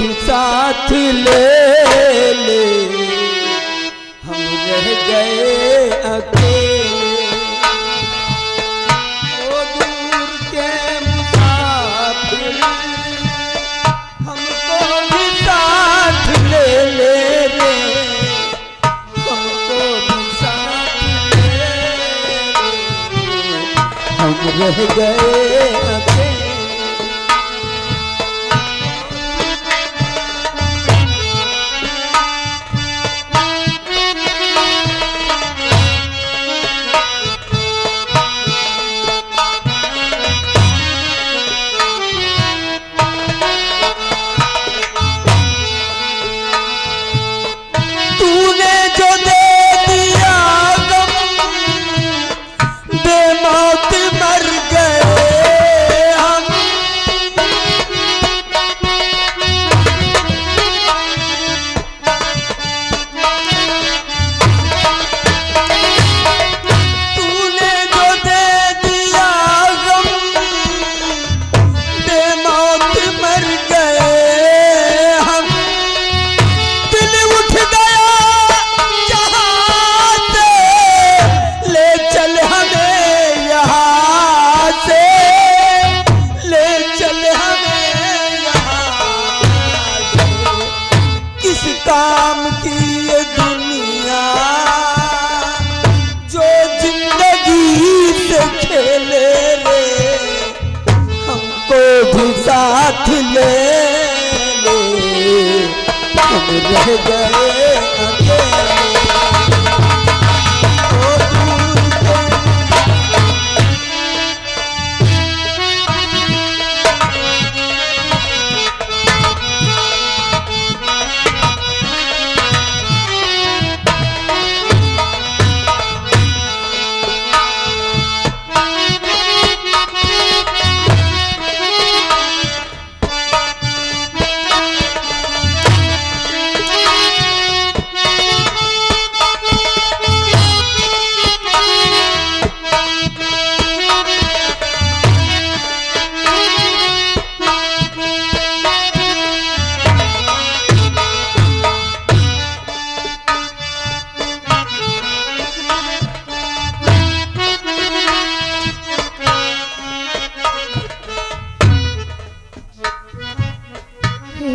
भी साथ ले ले, हम रह गए अकेले। ओ दूर के मुसाफिर, हमको भी साथ ले ले रे, हमको भी साथ ले ले, हम रह गए अकेले। काम की ये दुनिया जो जिंदगी से खेले रे, हमको भी साथ ले ले, हम रह गए अकेले।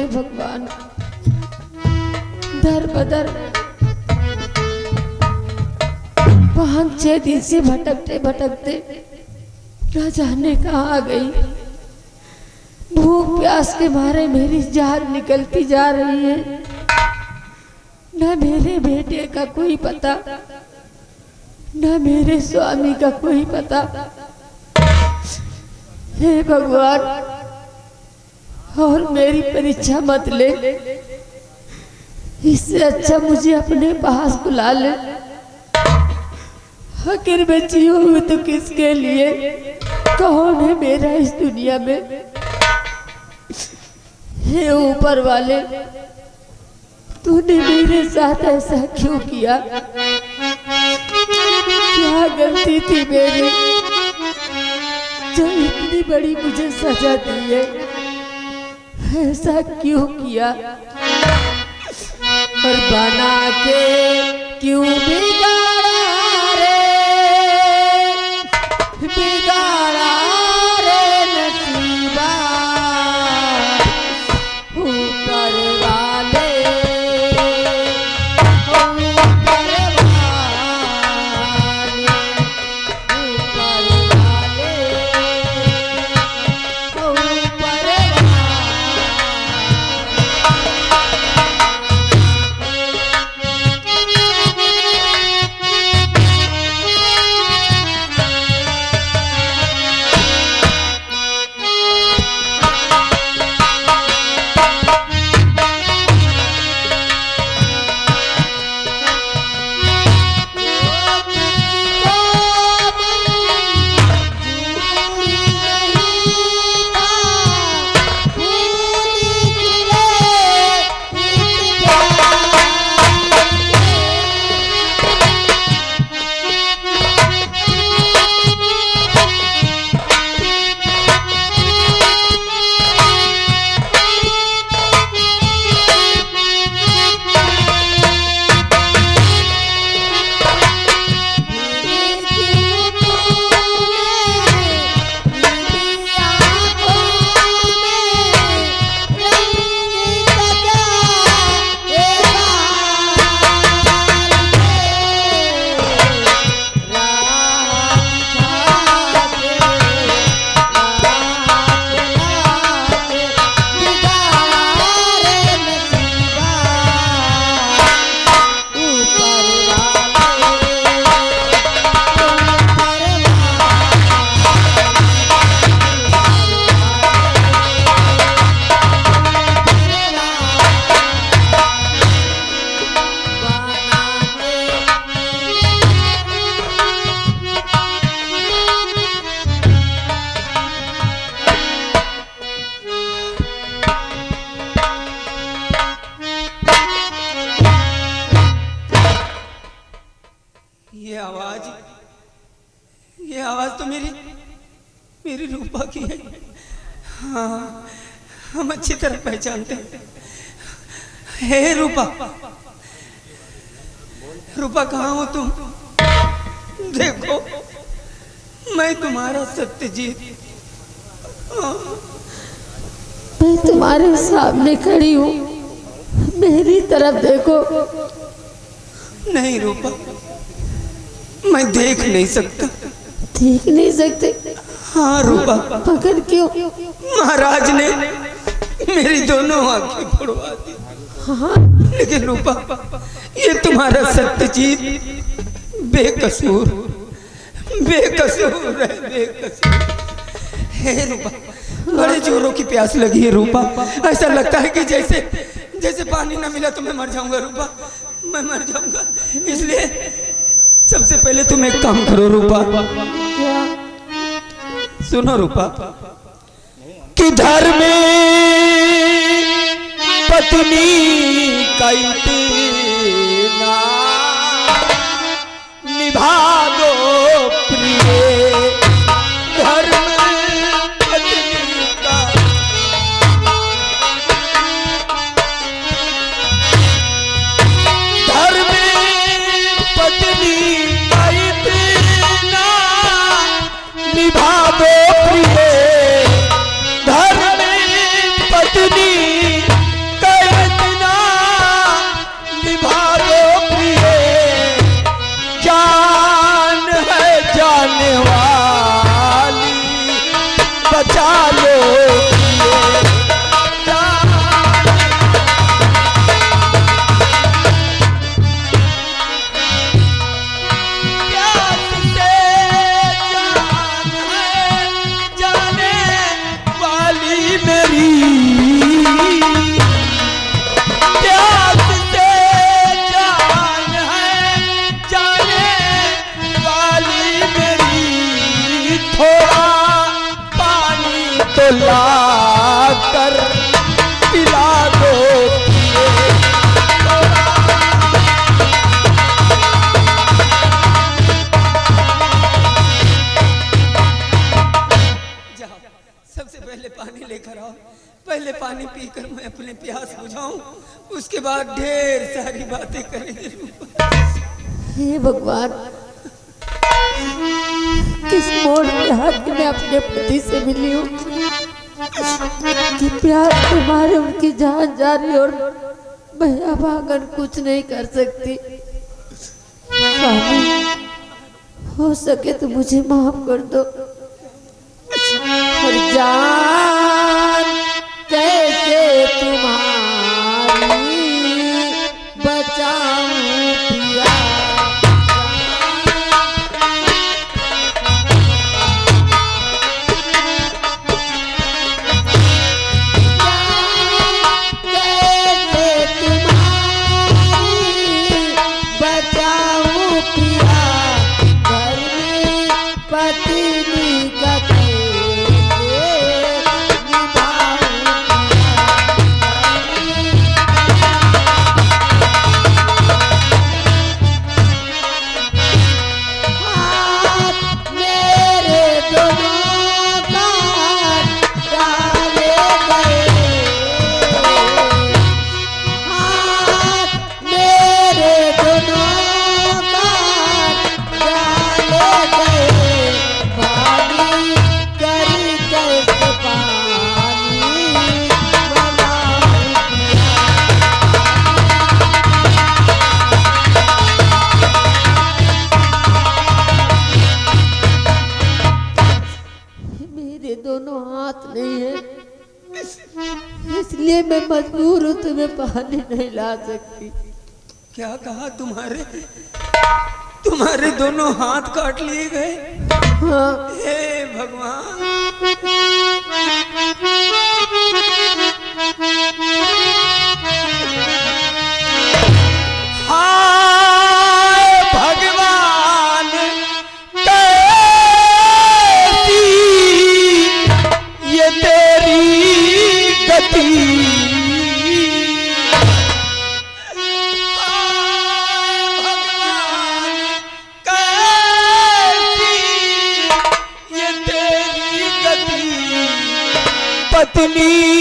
भगवान, दर बदर 5-6 दिन से भटकते भटकते न जाने कहाँ आ गई। भूख प्यास के मारे मेरी जान निकलती जा रही है। न मेरे बेटे का कोई पता, न मेरे स्वामी का कोई पता। हे भगवान, और मेरी परीक्षा मत ले, इससे अच्छा मुझे अपने पास बुला ले। आखिर मैं जीऊँ तो किसके लिए? कौन है मेरा इस दुनिया में? हे ऊपर वाले, तूने मेरे साथ ऐसा क्यों किया? क्या गलती थी मेरी जो इतनी बड़ी मुझे सजा दी है? ऐसा क्यों किया और बना के क्यों बिगाड़ा रे, बिगाड़ा रे नसीबा। ऊपर वाले, ऊपर वाले, ऊपर वाले, ऊपर वाले। ये आवाज तो मेरी रूपा की है। हाँ, हम अच्छी तरह पहचानते हैं। हे रूपा, रूपा कहाँ हो तुम? देखो, मैं तुम्हारा सत्यजीत। मैं तुम्हारे सामने खड़ी हूँ, मेरी तरफ देखो। नहीं रूपा, मैं देख नहीं सकता। देख नहीं सकते? हाँ रूपा। मगर क्यों? महाराज ने मेरी दोनों आंखें फोड़वा दी। हाँ, लेकिन रूपा, ये तुम्हारा सत्यजीत बेकसूर है, बेकसूर। हे रूपा, बड़े जोरों की प्यास लगी है रूपा। ऐसा लगता है कि जैसे पानी ना मिला तो मैं मर जाऊंगा रूपा, मैं मर जाऊंगा। इसलिए सबसे पहले तुम एक काम करो रूपा। क्या? सुनो रूपा, कि धर्म पत्नी का इतना निभा दो प्रिय, धर्म पत्नी का। धर्म पत्नी का इतना निभा दो प्रिय, धर्म पत्नी का इतना निभा दो प्रिय, जान है जाने वाली बचा लो प्रिय, जान। प्यास से जान है जाने वाली मेरी, प्यास से जान है जाने वाली मेरी, थोड़ा पानी तो ला कर पिला दो प्रिय, थोड़ा। जाओ, सबसे पहले पानी लेकर आओ। पहले पानी पीकर मैं अपने प्यास बुझाऊं, उसके बाद ढेर सारी बातें करेंगे। हे भगवान, किस मोड़ पे आके मैं अपने पति से मिली हूँ कि प्यार के मारे उनकी जान जा रही और मैं अब आकर कुछ नहीं कर सकती। स्वामी, हो सके तो मुझे माफ कर दो। और जान कैसे तुम्हारी बचाऊं पिया, कैसे तुम्हारी बचाऊं पिया, घर में पत्नी का दोनों हाथ नहीं है, इसलिए मैं मजबूर हूँ, तुम्हें पानी नहीं ला सकती। क्या कहा? तुम्हारे दोनों हाथ काट लिए गए? हाँ। हे भगवान, हाय भगवान, कैसी ये तेरी गति, हाय भगवान, कैसी पतली